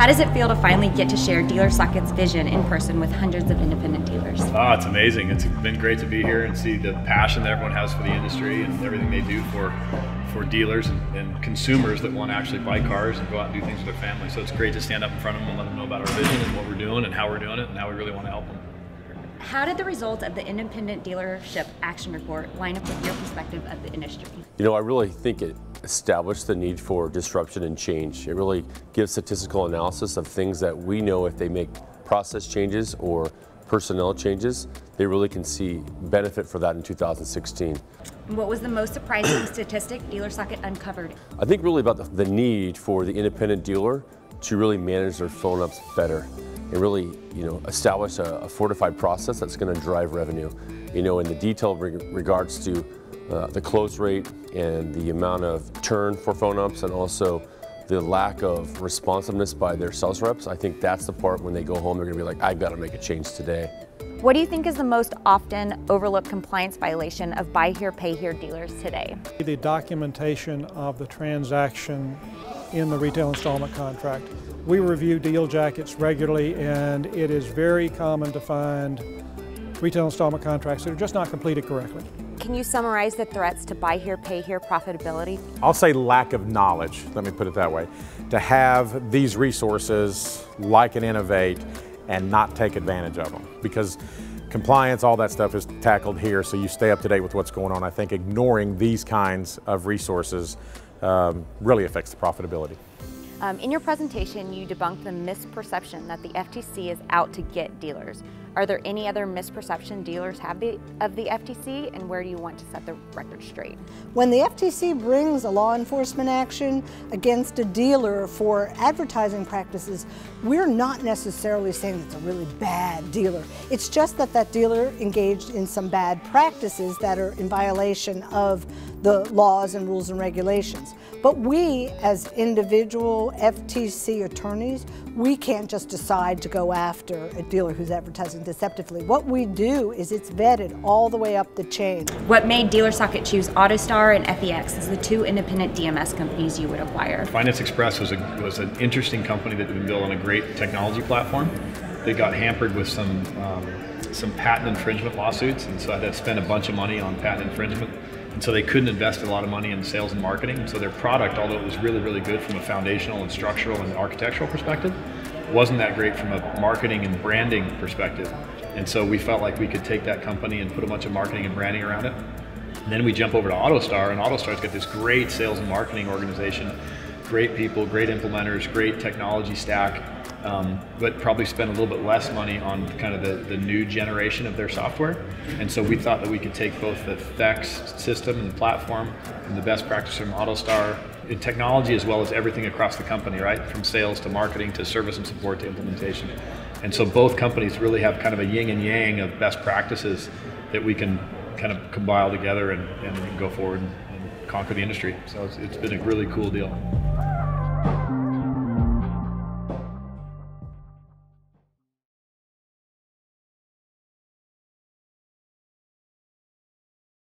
How does it feel to finally get to share DealerSocket's vision in person with hundreds of independent dealers? Oh, it's amazing. It's been great to be here and see the passion that everyone has for the industry and everything they do for dealers and consumers that want to actually buy cars and go out and do things with their family. So it's great to stand up in front of them and let them know about our vision and what we're doing and how we're doing it and how we really want to help them. How did the results of the Independent Dealership Action Report line up with your perspective of the industry? You know, I really think it established the need for disruption and change. It really gives statistical analysis of things that we know if they make process changes or personnel changes, they really can see benefit for that in 2016. What was the most surprising statistic DealerSocket uncovered? I think really about the need for the independent dealer to really manage their phone ups better and really, establish a fortified process that's going to drive revenue. In the detailed regards to the close rate and the amount of turn for phone ups and also the lack of responsiveness by their sales reps. I think that's the part when they go home, they're going to be like, I've got to make a change today. What do you think is the most often overlooked compliance violation of buy here, pay here dealers today? The documentation of the transaction in the retail installment contract. We review deal jackets regularly, and it is very common to find retail installment contracts that are just not completed correctly. Can you summarize the threats to buy here, pay here profitability? I'll say lack of knowledge, let me put it that way. To have these resources like an Innovate and not take advantage of them. Because compliance, all that stuff is tackled here, so you stay up to date with what's going on. I think ignoring these kinds of resources really affects the profitability. In your presentation, you debunked the misperception that the FTC is out to get dealers. Are there any other misperception dealers have of the FTC, and where do you want to set the record straight? When the FTC brings a law enforcement action against a dealer for advertising practices, we're not necessarily saying it's a really bad dealer. It's just that that dealer engaged in some bad practices that are in violation of the laws and rules and regulations. But we, as individual FTC attorneys, we can't just decide to go after a dealer who's advertising deceptively. What we do is it's vetted all the way up the chain. What made DealerSocket choose AutoStar and FEX as the two independent DMS companies you would acquire? Finance Express was an interesting company that had been built on a great technology platform. They got hampered with some patent infringement lawsuits, and so I had to spend a bunch of money on patent infringement. And so they couldn't invest a lot of money in sales and marketing. And so their product, although it was really, really good from a foundational and structural and architectural perspective, wasn't that great from a marketing and branding perspective. And so we felt like we could take that company and put a bunch of marketing and branding around it. And then we jump over to AutoStar, and AutoStar's got this great sales and marketing organization, great people, great implementers, great technology stack, but probably spend a little bit less money on kind of the new generation of their software. And so we thought that we could take both the FEX system and the platform and the best practice from AutoStar in technology as well as everything across the company, right? From sales to marketing to service and support to implementation. And so both companies really have kind of a yin and yang of best practices that we can kind of compile together and go forward and conquer the industry. So it's been a really cool deal.